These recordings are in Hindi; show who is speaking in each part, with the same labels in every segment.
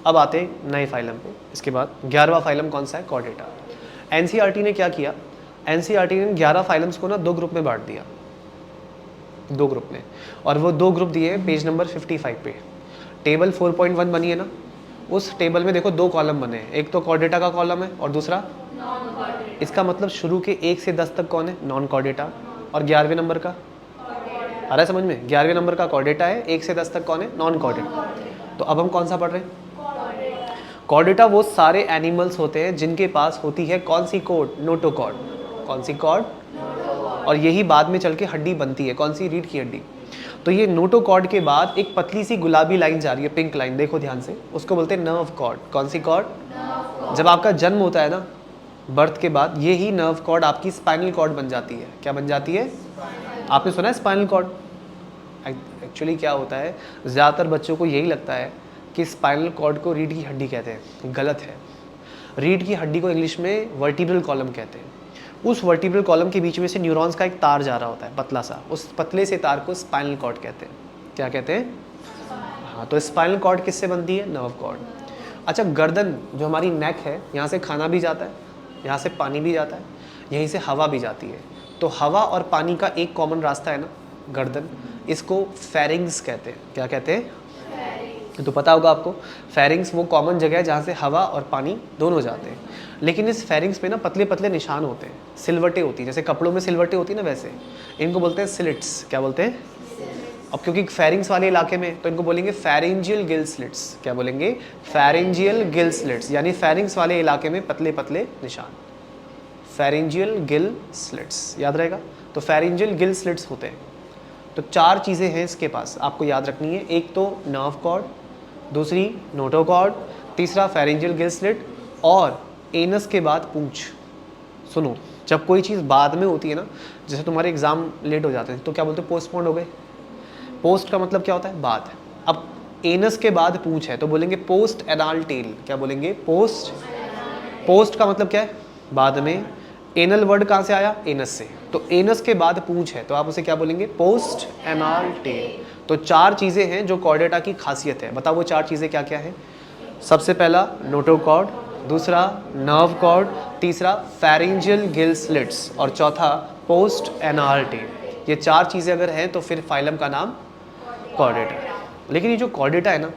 Speaker 1: अब आते हैं नए फाइलम पे। इसके बाद 11वां फाइलम कौन सा है? कॉर्डेटा। एनसीईआरटी ने क्या किया? एनसीईआरटी ने 11 फाइलम्स को ना 2 ग्रुप में बांट दिया, 2 ग्रुप में, और वो 2 ग्रुप दिए पेज नंबर 55 पे। टेबल 4.1 बनी है ना, उस टेबल में देखो 2 कॉलम बने हैं, एक तो कॉर्डेटा का कॉलम है और दूसरा नॉन कॉर्डेटा। इसका मतलब शुरू के 1 से 10 तक कौन है? Non Chordata. और 11वें नंबर का आ रहा है समझ में? 11वें नंबर का कॉर्डेटा है, 1 से 10 तक कौन है? Non Chordata. तो अब हम कौन सा पढ़ रहे हैं? कॉर्डेटा वो सारे एनिमल्स होते हैं जिनके पास होती है कौन सी कॉर्ड? नोटोकॉर्ड। कौन सी कॉर्ड? और यही बाद में चल के हड्डी बनती है, कौन सी? रीढ़ की हड्डी। तो ये नोटोकॉर्ड के बाद एक पतली सी गुलाबी लाइन जा रही है, पिंक लाइन, देखो ध्यान से, उसको बोलते हैं नर्व कॉर्ड। कौन सी कॉर्ड? जब आपका जन्म होता है ना, बर्थ के बाद, ये ही नर्व कॉर्ड आपकी स्पाइनल कॉर्ड बन जाती है। क्या बन जाती है? आपने सुना है स्पाइनल कॉर्ड? एक्चुअली क्या होता है, ज़्यादातर बच्चों को यही लगता है कि स्पाइनल कॉर्ड को रीढ़ की हड्डी कहते हैं। गलत है। रीढ़ की हड्डी को इंग्लिश में वर्टिब्रल कॉलम कहते हैं। उस वर्टिब्रल कॉलम के बीच में से न्यूरॉन्स का एक तार जा रहा होता है, पतला सा, उस पतले से तार को स्पाइनल कॉर्ड कहते हैं। क्या कहते हैं? हाँ, तो स्पाइनल कॉर्ड किससे बनती है? Nerve cord. अच्छा, गर्दन जो हमारी नेक है, यहाँ से खाना भी जाता है, यहाँ से पानी भी जाता है, यहीं से हवा भी जाती है। तो हवा और पानी का एक कॉमन रास्ता है ना, गर्दन, इसको फेरिंग्स कहते हैं। क्या कहते हैं? तो पता होगा आपको, फेरिंग्स वो कॉमन जगह है जहाँ से हवा और पानी दोनों जाते हैं। लेकिन इस फेरिंग्स पे ना पतले पतले निशान होते हैं, सिलवटें होती हैं, जैसे कपड़ों में सिलवटें होती है ना, वैसे इनको बोलते हैं स्लिट्स। क्या बोलते हैं? अब क्योंकि फेरिंग्स वाले इलाके में, तो इनको बोलेंगे फेरिंजियल गिल स्लिट्स। क्या बोलेंगे? फेरिंजियल गिल स्लिट्स, यानी फेरिंग्स वाले इलाके में पतले पतले निशान, फेरिंजियल गिल स्लिट्स, याद रहेगा। तो फेरिंजियल गिल स्लिट्स होते हैं। तो 4 चीज़ें हैं इसके पास, आपको याद रखनी है। एक तो नर्व कॉर्ड, दूसरी नोटोकॉर्ड, तीसरा फेरिंजियल गिल स्लिट, और एनस के बाद पूंछ। सुनो, जब कोई चीज़ बाद में होती है ना, जैसे तुम्हारे एग्जाम लेट हो जाते हैं तो क्या बोलते हैं? पोस्टपोन्ड हो गए। पोस्ट का मतलब क्या होता है? बाद। अब एनस के बाद पूंछ है तो बोलेंगे पोस्ट एनाल टेल। क्या बोलेंगे? पोस्ट। पोस्ट का मतलब क्या है? बाद में। एनल वर्ड कहाँ से आया? एनस से। तो एनस के बाद पूंछ है तो आप उसे क्या बोलेंगे? Post anal tail. तो 4 चीज़ें हैं जो कॉर्डेटा की खासियत है। बताओ वो 4 चीज़ें क्या क्या है? सबसे पहला नोटोकॉर्ड, दूसरा नर्व कॉर्ड, तीसरा फेरिंजियल गिल स्लिट्स, और चौथा पोस्ट एनाल टेल। ये 4 चीज़ें अगर हैं तो फिर फाइलम का नाम कॉर्डेटा है। लेकिन ये जो कॉर्डेटा है ना,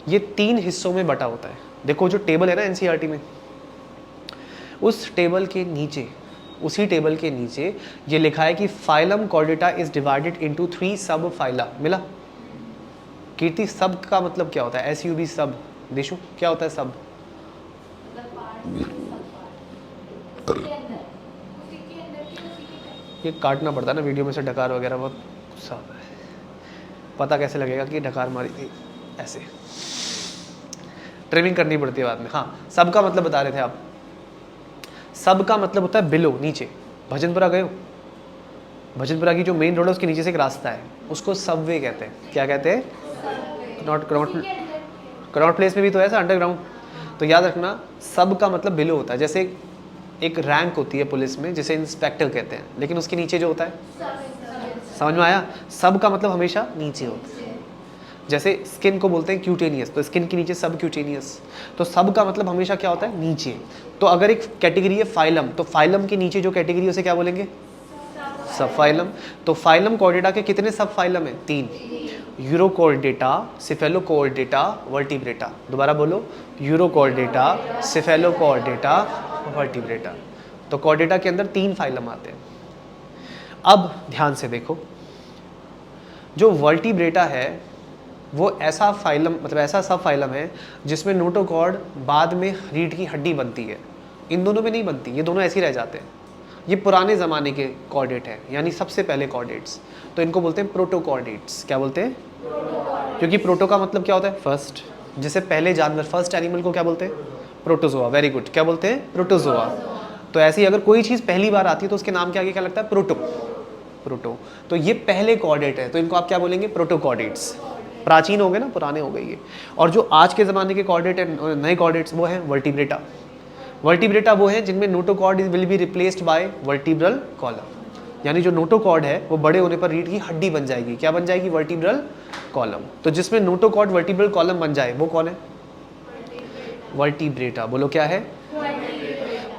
Speaker 1: ये 3 हिस्सों में बटा होता है। देखो जो टेबल है ना एनसीईआरटी में, उस टेबल के नीचे, उसी टेबल के नीचे ये लिखा है कि phylum Chordata is divided into 3 सब फाइला। मिला? कीर्ति, सब का मतलब क्या होता है? SUB सब। देशु, क्या होता है सब? ये काटना पड़ता है ना वीडियो में से, डकार वगैरह बहुत गुस्सा होता है। पता कैसे लगेगा कि डकार मारी थी? ऐसे ट्रिमिंग करनी पड़ती है बाद में। हाँ, सब का मतलब बता रहे थे आप। सब का मतलब होता है बिलो, नीचे। भजनपुरा गए हो? भजनपुरा की जो मेन रोड है उसके नीचे से एक रास्ता है, उसको सबवे कहते हैं। क्या कहते हैं? कनॉट प्लेस में भी तो ऐसा अंडरग्राउंड। तो याद रखना, सब का मतलब बिलो होता है। जैसे एक रैंक होती है पुलिस में जिसे इंस्पेक्टर कहते हैं, लेकिन उसके नीचे जो होता है, समझ में आया? सब का मतलब हमेशा नीचे होता है। जैसे स्किन को बोलते हैं क्यूटेनियस, तो स्किन के नीचे सब क्यूटेनियस। तो सब का मतलब हमेशा क्या होता है? नीचे। तो अगर एक कैटेगरी है फाइलम, तो फाइलम के नीचे जो कैटेगरी है उसे क्या बोलेंगे? सब फाइलम। तो फाइलम कॉर्डेटा के कितने सब फाइलम है? 3। Urochordata, cephalochordata, vertebrata. दोबारा बोलो, यूरोकॉर्डेटा, सिफेलोकॉर्डेटा, वर्टिब्रेटा। तो कॉर्डेटा के अंदर 3 फाइलम आते हैं। अब ध्यान से देखो, जो वर्टिब्रेटा है वो ऐसा फाइलम, मतलब ऐसा सब फाइलम है जिसमें नोटोकॉर्ड बाद में रीढ़ की हड्डी बनती है। इन दोनों में नहीं बनती, ये दोनों ऐसे ही रह जाते हैं। ये पुराने ज़माने के कॉर्डेट हैं, यानी सबसे पहले कॉर्डेट्स। तो इनको बोलते हैं प्रोटोकॉर्डेट्स। क्या बोलते हैं? क्योंकि प्रोटो का मतलब क्या होता है? फर्स्ट। जैसे पहले जानवर, फर्स्ट एनिमल को क्या बोलते हैं? प्रोटोजोआ। वेरी गुड, क्या बोलते हैं? प्रोटोजोआ। तो ऐसे ही अगर कोई चीज़ पहली बार आती है तो उसके नाम के आगे क्या लगता है? प्रोटो। प्रोटो। तो ये पहले कॉर्डेट है, तो इनको आप क्या बोलेंगे? प्रोटोकॉर्डेट्स। प्राचीन हो गए ना, पुराने हो गए ये। और जो आज के ज़माने के कॉर्डेट है, नए कॉर्डेट्स, वो हैं वर्टिब्रेटा। वर्टिब्रेटा वो है जिनमें notochord will be replaced by vertebral column, यानी जो नोटोकॉर्ड है वो बड़े होने पर रीढ़ की हड्डी बन जाएगी। क्या बन जाएगी? Vertebral column. तो जिसमें नोटोकॉर्ड वर्टिब्रल कॉलम बन जाए वो कौन है? वर्टिब्रेटा। बोलो क्या है?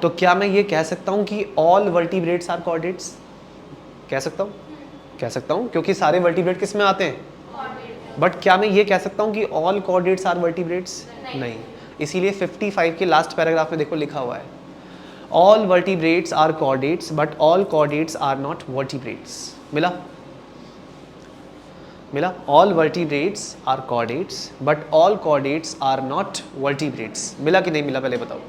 Speaker 1: तो क्या मैं ये कह सकता हूँ कि ऑल वर्टिब्रेट्स आर कॉर्डेट्स? कह सकता हूँ? कह सकता हूँ, क्योंकि सारे वर्टिब्रेट किस में आते हैं? बट क्या मैं ये कह सकता हूँ कि ऑल कॉर्डेट्स आर वर्टिब्रेट्स? नहीं। इसीलिए 55 के लास्ट पैराग्राफ में देखो लिखा हुआ है, all vertebrates are chordates but all chordates are not vertebrates. मिला? मिला? All vertebrates are chordates but all chordates are not vertebrates. मिला कि नहीं मिला पहले बताओ।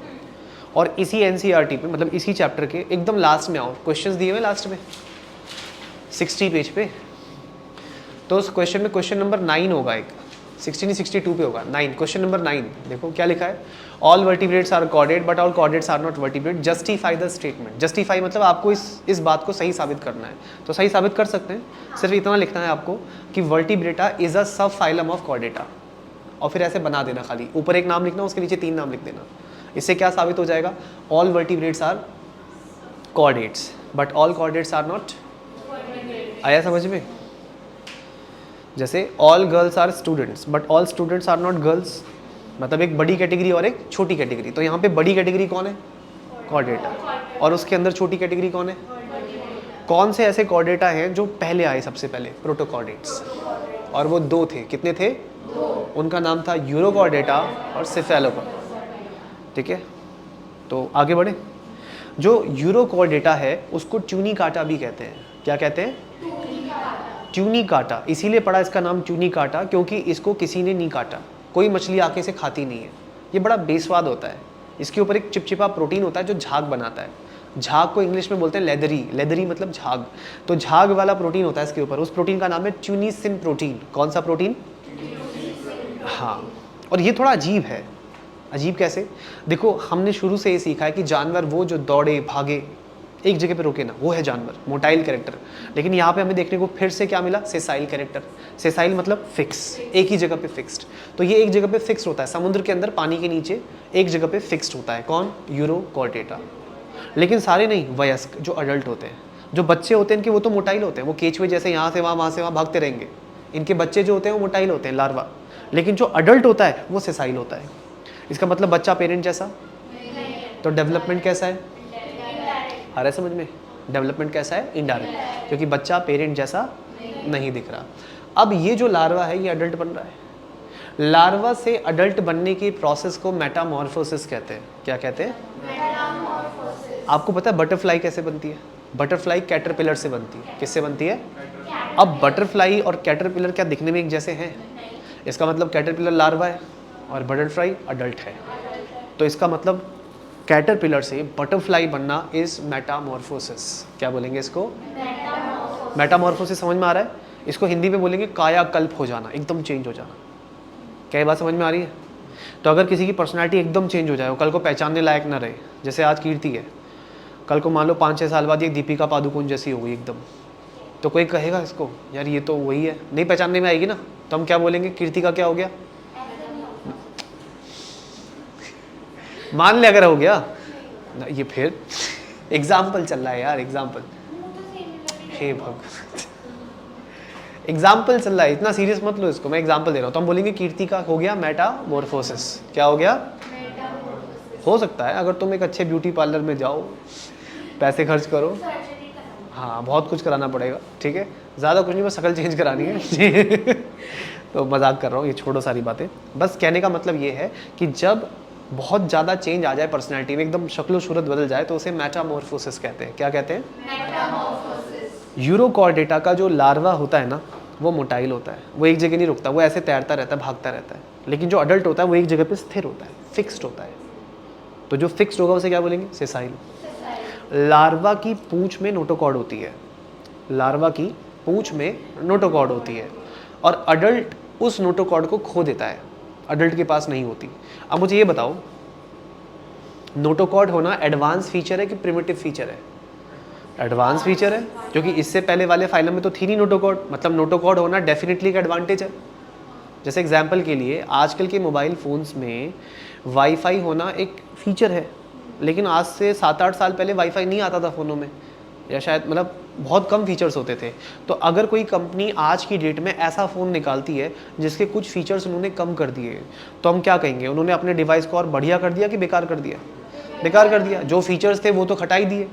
Speaker 1: और इसी एनसीईआरटी पे, मतलब इसी चैप्टर के एकदम लास्ट में आओ, क्वेश्चंस दिए हुए लास्ट में 60 पेज पे। तो उस क्वेश्चन में क्वेश्चन नंबर 9 होगा, एक 60 नहीं 62 पे होगा, 9, क्वेश्चन नंबर 9 देखो क्या लिखा है, all vertebrates are chordate but all chordates are not vertebrate, justify the statement. Justify मतलब आपको इस बात को सही साबित करना है, तो सही साबित कर सकते हैं, सिर्फ इतना लिखना है आपको कि वर्टिब्रेटा इज अ सब फाइलम ऑफ कॉर्डेटा, और फिर ऐसे बना देना, खाली ऊपर एक नाम लिखना, उसके नीचे 3 नाम लिख देना। इससे क्या साबित हो जाएगा? All vertebrates are chordates but all chordates are not. आया समझ में? जैसे all girls are students but all students are not girls, मतलब एक बड़ी कैटेगरी और एक छोटी कैटेगरी। तो यहाँ पे बड़ी कैटेगरी कौन है? कॉर्डेटा। और उसके अंदर छोटी कैटेगरी कौन है? कौन से ऐसे कॉर्डेटा हैं जो पहले आए? सबसे पहले प्रोटोकॉर्डेट्स, और वो 2 थे। कितने थे? 2। उनका नाम था यूरोकॉर्डेटा और सिफेलोकॉर्डेटा। ठीक है, तो आगे बढ़े। जो यूरोकॉर्डेटा है उसको ट्यूनिकाटा भी कहते हैं। क्या कहते हैं? ट्यूनिकाटा। इसीलिए पड़ा इसका नाम ट्यूनिकाटा, क्योंकि इसको किसी ने नहीं काटा, कोई मछली आके इसे खाती नहीं है। ये बड़ा बेस्वाद होता है। इसके ऊपर एक चिपचिपा प्रोटीन होता है जो झाग बनाता है। झाग को इंग्लिश में बोलते हैं लेदरी, लेदरी मतलब झाग। तो झाग वाला प्रोटीन होता है इसके ऊपर, उस प्रोटीन का नाम है ट्यूनिसिन प्रोटीन। कौन सा प्रोटीन? हाँ। और ये थोड़ा अजीब है। अजीब कैसे? देखो, हमने शुरू से ये सीखा है कि जानवर वो जो दौड़े भागे एक जगह पे रुके ना, वो है जानवर, मोटाइल कैरेक्टर। लेकिन यहाँ पे हमें देखने को फिर से क्या मिला? Sessile character. सेसाइल मतलब फिक्स, एक ही जगह पे फिक्स्ड। तो ये एक जगह पे फिक्स्ड होता है, समुद्र के अंदर पानी के नीचे एक जगह पे फिक्स्ड होता है। कौन? यूरोकॉर्डेटा। लेकिन सारे नहीं, वयस्क जो अडल्ट होते हैं, जो बच्चे होते हैं इनके, वो तो मोटाइल होते हैं, वो केचुए जैसे यहाँ से वहाँ भागते रहेंगे। इनके बच्चे जो होते हैं वो मोटाइल होते हैं, लार्वा। लेकिन जो अडल्ट होता है वो सेसाइल होता है। इसका मतलब बच्चा पेरेंट जैसा। तो डेवलपमेंट कैसा है? आ रहा है समझ में? डेवलपमेंट कैसा है? इनडायरेक्ट, क्योंकि बच्चा पेरेंट जैसा नहीं दिख रहा। अब ये जो लार्वा है ये अडल्ट बन रहा है। लार्वा से अडल्ट बनने की प्रोसेस को मेटामॉर्फोसिस कहते हैं। क्या कहते हैं? मेटामॉर्फोसिस। आपको पता है बटरफ्लाई कैसे बनती है? बटरफ्लाई कैटरपिलर से बनती है। किससे बनती है? अब बटरफ्लाई और कैटरपिलर क्या दिखने में एक जैसे हैं? इसका मतलब कैटरपिलर लार्वा है और बटरफ्लाई अडल्ट है। तो इसका मतलब कैटरपिलर से बटरफ्लाई बनना इज मेटामॉर्फोसिस। क्या बोलेंगे इसको? मेटामॉर्फोसिस। समझ में आ रहा है? इसको हिंदी में बोलेंगे कायाकल्प हो जाना, एकदम चेंज हो जाना। क्या ये बात समझ में आ रही है? तो अगर किसी की पर्सनालिटी एकदम चेंज हो जाए, वो कल को पहचानने लायक ना रहे, जैसे आज कीर्ति है, कल को मान लो 5-6 साल बाद ये दीपिका पादुकोण जैसी हो गई एकदम, तो कोई कहेगा इसको यार ये तो वही है, नहीं पहचानने में आएगी ना, तो हम क्या बोलेंगे? कीर्ति का क्या हो गया? मान ले अगर हो गया ये, फिर एग्जाम्पल चल रहा है यार, एग्जाम्पल। हे भगवान, एग्जाम्पल चल रहा है, इतना सीरियस मत लो इसको, मैं एग्जाम्पल दे रहा हूँ। तो हम बोलेंगे कीर्ति का हो गया मेटामॉर्फोसिस। क्या हो गया? हो सकता है अगर तुम एक अच्छे ब्यूटी पार्लर में जाओ, पैसे खर्च करो, हाँ बहुत कुछ कराना पड़ेगा, ठीक है, ज़्यादा कुछ नहीं, बस शक्ल चेंज करानी है तो मजाक कर रहा हूँ, ये छोड़ो सारी बातें। बस कहने का मतलब ये है कि जब बहुत ज़्यादा चेंज आ जाए पर्सनैलिटी में, एकदम शक्ल सूरत बदल जाए, तो उसे मेटामॉर्फोसिस कहते हैं। क्या कहते हैं? मेटामॉर्फोसिस। यूरोकॉर्डेटा का जो लार्वा होता है ना, वो मोटाइल होता है, वो एक जगह नहीं रुकता, वो ऐसे तैरता रहता है, भागता रहता है। लेकिन जो अडल्ट होता है वो एक जगह पे स्थिर होता है, फिक्स्ड होता है। तो जो फिक्स्ड होगा उसे क्या बोलेंगे? सेसाइल। लार्वा की पूंछ में नोटोकॉर्ड होती है, लार्वा की पूंछ में नोटोकॉर्ड होती है, और अडल्ट उस नोटोकॉर्ड को खो देता है, अडल्ट के पास नहीं होती। अब मुझे ये बताओ, नोटोकॉर्ड होना एडवांस फीचर है कि प्रिमिटिव फीचर है? एडवांस फीचर है, क्योंकि इससे पहले वाले फाइलम में तो थी नहीं नोटोकॉर्ड। मतलब नोटोकॉर्ड होना डेफिनेटली एक एडवांटेज है। जैसे एग्जांपल के लिए आजकल के मोबाइल फ़ोन्स में वाईफाई होना एक फीचर है, लेकिन आज से 7-8 साल पहले वाईफाई नहीं आता था फ़ोनों में, या शायद मतलब बहुत कम फीचर्स होते थे। तो अगर कोई कंपनी आज की डेट में ऐसा फ़ोन निकालती है जिसके कुछ फीचर्स उन्होंने कम कर दिए, तो हम क्या कहेंगे, उन्होंने अपने डिवाइस को और बढ़िया कर दिया कि बेकार कर दिया? बेकार कर दिया। जो फीचर्स थे वो तो हटा ही दिए।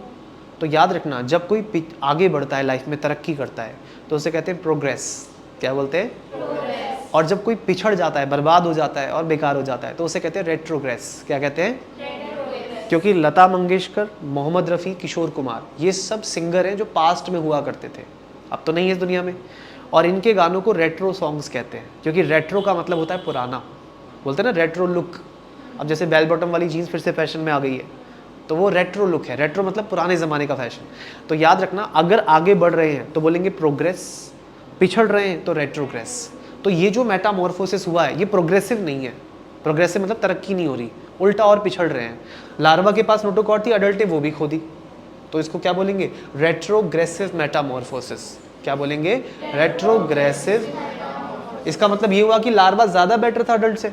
Speaker 1: तो याद रखना, जब कोई आगे बढ़ता है, लाइफ में तरक्की करता है, तो उसे कहते हैं प्रोग्रेस। क्या बोलते हैं? प्रोग्रेस। और जब कोई पिछड़ जाता है, बर्बाद हो जाता है और बेकार हो जाता है, तो उसे कहते हैं रेट्रोग्रेस। क्या कहते हैं? रेट्रोग्रेस। क्योंकि लता मंगेशकर, मोहम्मद रफ़ी, किशोर कुमार, ये सब सिंगर हैं जो पास्ट में हुआ करते थे, अब तो नहीं है इस दुनिया में, और इनके गानों को रेट्रो सॉन्ग्स कहते हैं। क्योंकि रेट्रो का मतलब होता है पुराना, बोलते हैं ना रेट्रो लुक। अब जैसे बेल बॉटम वाली जीन्स फिर से फैशन में आ गई है, तो वो रेट्रो लुक है। रेट्रो मतलब पुराने ज़माने का फैशन। तो याद रखना, अगर आगे बढ़ रहे हैं तो बोलेंगे प्रोग्रेस, पिछड़ रहे हैं तो रेट्रोग्रेस। तो ये जो मेटामॉर्फोसिस हुआ है ये प्रोग्रेसिव नहीं है। प्रोग्रेसिव मतलब तरक्की नहीं हो रही, उल्टा और पिछड़ रहे हैं। लार्वा के पास नोटोकॉर्ड थी, अडल्ट है वो भी खो दी, तो इसको क्या बोलेंगे? Retrogressive Metamorphosis. क्या बोलेंगे? रेट्रोग्रेसिव। इसका मतलब ये हुआ कि लार्वा ज़्यादा बेटर था अडल्ट से।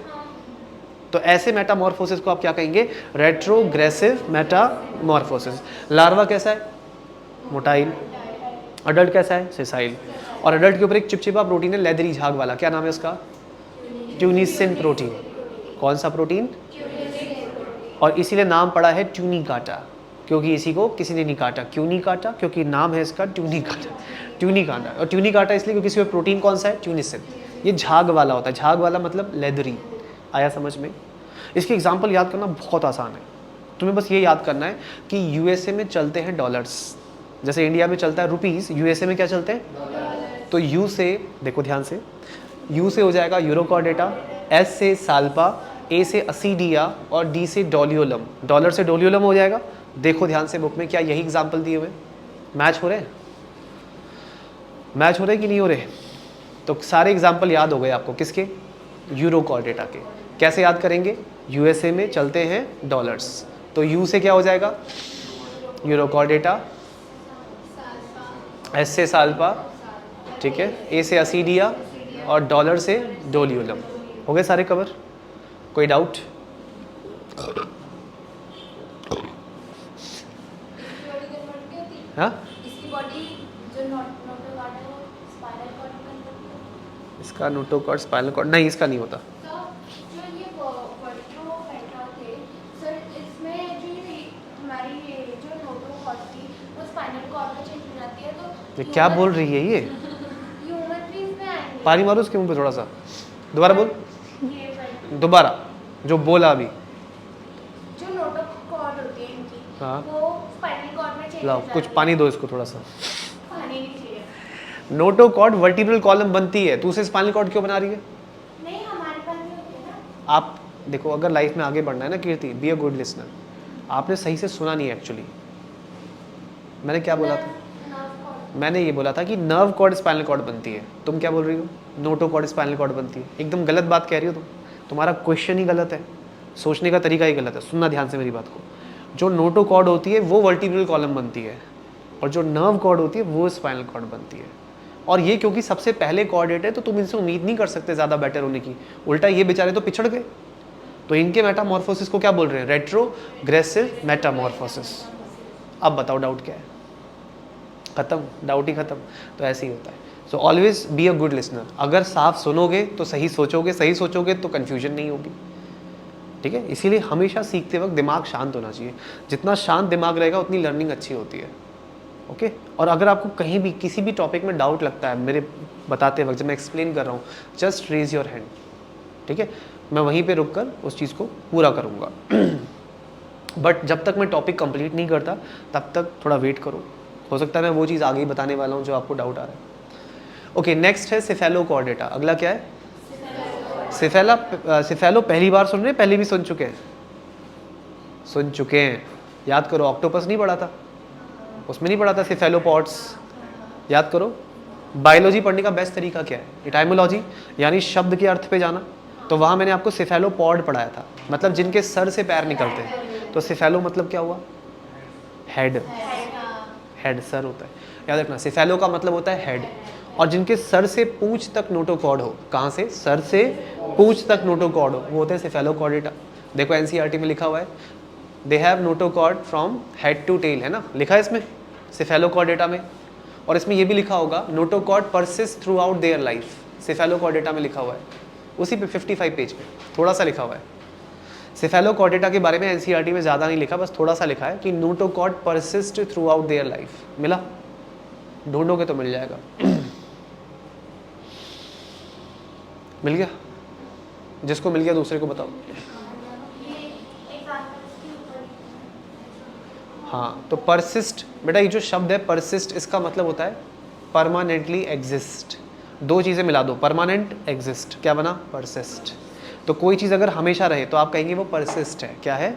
Speaker 1: तो ऐसे मेटामॉर्फोसिस को आप क्या कहेंगे? Retrogressive Metamorphosis. लार्वा कैसा है? मोटाइल। अडल्ट कैसा है? सेसाइल। और अडल्ट के ऊपर एक चिपचिपा प्रोटीन है, लेदरी झाग वाला, क्या नाम है उसका? ट्यूनिसिन प्रोटीन। कौन सा प्रोटीन? और इसीलिए नाम पड़ा है ट्यूनिकाटा, क्योंकि इसी को किसी ने नहीं काटा। क्यों नहीं काटा? क्योंकि नाम है इसका ट्यूनिकाटा, ट्यूनिकाटा। और ट्यूनिकाटा इसलिए क्योंकि इसमें प्रोटीन कौन सा है? ट्यूनिसिन। ये झाग वाला होता है। झाग वाला मतलब लेदरी। आया समझ में? इसकी एग्जाम्पल याद करना बहुत आसान है। तुम्हें बस ये याद करना है कि यूएसए में चलते हैं डॉलर्स, जैसे इंडिया में चलता है रुपीस, यूएसए में क्या चलते हैं? तो यू से, देखो ध्यान से, यू से हो जाएगा यूरोकॉर्डेटा, एस से साल्पा, ए से असीडिया और डी से डोलियोलम। डॉलर से डोलियोलम हो जाएगा। देखो ध्यान से बुक में, क्या यही एग्जाम्पल दिए हुए? मैच हो रहे हैं? मैच हो रहे कि नहीं हो रहे? तो सारे एग्जाम्पल याद हो गए आपको, किसके? यूरोकॉर्डेटा के। कैसे याद करेंगे? यूएसए में चलते हैं डॉलर्स, तो यू से क्या हो जाएगा? यूरोकॉर्डेटा, एस से साल्पा, ठीक है, ए से असीडिया और डॉलर से डोलियोलम। हो गए सारे कवर? कोई डाउट? हाँ, इसका नोटोकॉर्ड स्पाइनल कॉर्ड नहीं, इसका नहीं होता। ये क्या बोल रही है ये? पानी मारो उसके मुंह पे थोड़ा सा, दोबारा बोल, दोबारा जो बोला अभी।
Speaker 2: जो नोटोकॉर्ड होती है इनकी,
Speaker 1: हाँ,
Speaker 2: वो स्पाइनल कॉर्ड में चेंज
Speaker 1: लाओ कुछ पानी दो इसको थोड़ा सा।
Speaker 2: पानी नहीं चाहिए।
Speaker 1: नोटोकॉर्ड वर्टिब्रल कॉलम बनती है, तू उसे स्पाइनल कॉर्ड क्यों बना रही है?
Speaker 2: नहीं, हमारे पास भी होती है ना।
Speaker 1: आप देखो, अगर लाइफ में आगे बढ़ना है ना कीर्ति, बी अ गुड लिसनर। आपने सही से सुना नहीं एक्चुअली। मैंने क्या बोला था? मैंने ये बोला था कि नर्व कॉर्ड स्पाइनल कॉर्ड बनती है। तुम क्या बोल रही हो? नोटोकॉर्ड स्पाइनल कॉर्ड बनती है। एकदम गलत बात कह रही हो तुम। तुम्हारा क्वेश्चन ही गलत है, सोचने का तरीका ही गलत है। सुनना ध्यान से मेरी बात को। जो नोटोकॉर्ड होती है वो वर्टिब्रल कॉलम बनती है, और जो नर्व कॉर्ड होती है वो स्पाइनल कॉर्ड बनती है। और ये क्योंकि सबसे पहले कॉर्डेट है, तो तुम इनसे उम्मीद नहीं कर सकते ज़्यादा बेटर होने की। उल्टा ये बेचारे तो पिछड़ गए। तो इनके मेटामॉर्फोसिस को क्या बोल रहे हैं? Retrogressive Metamorphosis. अब बताओ डाउट क्या है? खत्म? डाउट ही खत्म। तो ऐसे ही होता है। So always be a good listener. अगर साफ सुनोगे तो सही सोचोगे, सही सोचोगे तो कन्फ्यूजन नहीं होगी, ठीक है? इसीलिए हमेशा सीखते वक्त दिमाग शांत होना चाहिए। जितना शांत दिमाग रहेगा उतनी लर्निंग अच्छी होती है, ओके? और अगर आपको कहीं भी किसी भी टॉपिक में डाउट लगता है मेरे बताते वक्त, जब मैं एक्सप्लेन कर रहा हूँ, जस्ट रेज योर हैंड, ठीक है? मैं वहीं पे रुक कर उस चीज़ को पूरा करूँगा। बट जब तक मैं टॉपिक कंप्लीट नहीं करता तब तक थोड़ा वेट करो। हो सकता है मैं वो चीज़ आगे ही बताने वाला हूँ जो आपको डाउट आ रहा है। ओके, नेक्स्ट है सिफेलोकॉर्डेटा। अगला क्या है? सिफेलो पहली बार सुन रहे हैं, पहले भी सुन चुके हैं? सुन चुके हैं। याद करो, ऑक्टोपस नहीं पढ़ा था? उसमें नहीं पढ़ा था सिफेलोपॉड्स? याद करो। बायोलॉजी पढ़ने का बेस्ट तरीका क्या है? एटाइमोलॉजी, यानी शब्द के अर्थ पे जाना। तो वहाँ मैंने आपको सिफेलोपॉड पढ़ाया था, मतलब जिनके सर से पैर निकलते हैं। तो सिफेलो मतलब क्या हुआ? हेड। हेड सर होता है, याद रखना। सिफेलो का मतलब होता है हेड। और जिनके सर से पूंछ तक नोटोकॉर्ड हो, कहाँ से? सर से पूंछ तक नोटोकॉर्ड हो, वो होते हैं सिफेलोकॉर्डेटा। देखो एनसीईआरटी में लिखा हुआ है, they have notochord from head to tail, है ना, लिखा है इसमें सिफेलोकॉर्डेटा में। और इसमें ये भी लिखा होगा notochord persist through out their life, Cephalochordata में लिखा हुआ है, उसी पे 55 पेज पे थोड़ा सा लिखा हुआ है। सेफेलोकॉर्डेटा के बारे में एनसीईआरटी में ज़्यादा नहीं लिखा, बस थोड़ा सा लिखा है कि notochord persist through out their life. मिला? ढूंढोगे तो मिल जाएगा। मिल गया? जिसको मिल गया दूसरे को बताओ। हाँ, तो परसिस्ट बेटा, ये जो शब्द है परसिस्ट, इसका मतलब होता है परमानेंटली एग्जिस्ट। दो चीज़ें मिला दो, परमानेंट, एग्जिस्ट, क्या बना? परसिस्ट। तो कोई चीज़ अगर हमेशा रहे तो आप कहेंगे वो परसिस्ट है। क्या है?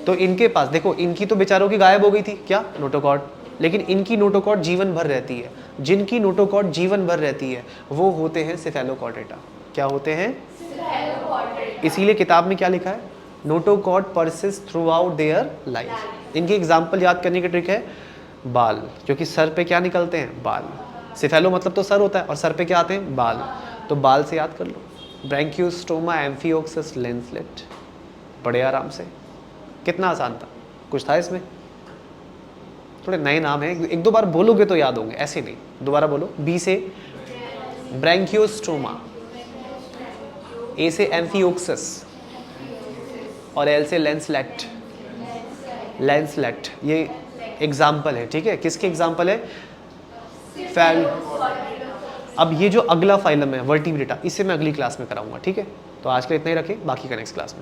Speaker 1: तो इनके पास देखो, इनकी तो बेचारों की गायब हो गई थी, क्या? नोटोकॉर्ड। लेकिन इनकी नोटोकॉर्ड जीवन भर रहती है। जिनकी नोटोकॉर्ड जीवन भर रहती है वो होते हैं सेफेलोकॉर्डेटा। क्या होते हैं? इसीलिए किताब में क्या लिखा है? Notochord persist through out their life. इनकी एग्जाम्पल याद करने की ट्रिक है बाल, क्योंकि सर पे क्या निकलते हैं? बाल। सेफेलो मतलब तो सर होता है और सर पे क्या आते हैं? बाल। तो बाल से याद कर लो, ब्रैंकियोस्टोमा, एम्फियोक्सस, लेंसलेट। बड़े आराम से। कितना आसान था? कुछ था इसमें? थोड़े नए नाम हैं, एक दो बार बोलोगे तो याद होंगे, ऐसे नहीं। दोबारा बोलो। बी से ब्रैंकियोस्टोमा, ए से एम्फियोक्सस और एल से लेंसलेट। लेंसलेट ये एग्जाम्पल है, ठीक है? किसके एग्जाम्पल है? फैल। अब ये जो अगला फाइलम है वर्टिब्रेटा, इसे मैं अगली क्लास में कराऊंगा, ठीक है? तो आज के लिए इतना ही रखें, बाकी का नेक्स्ट क्लास में।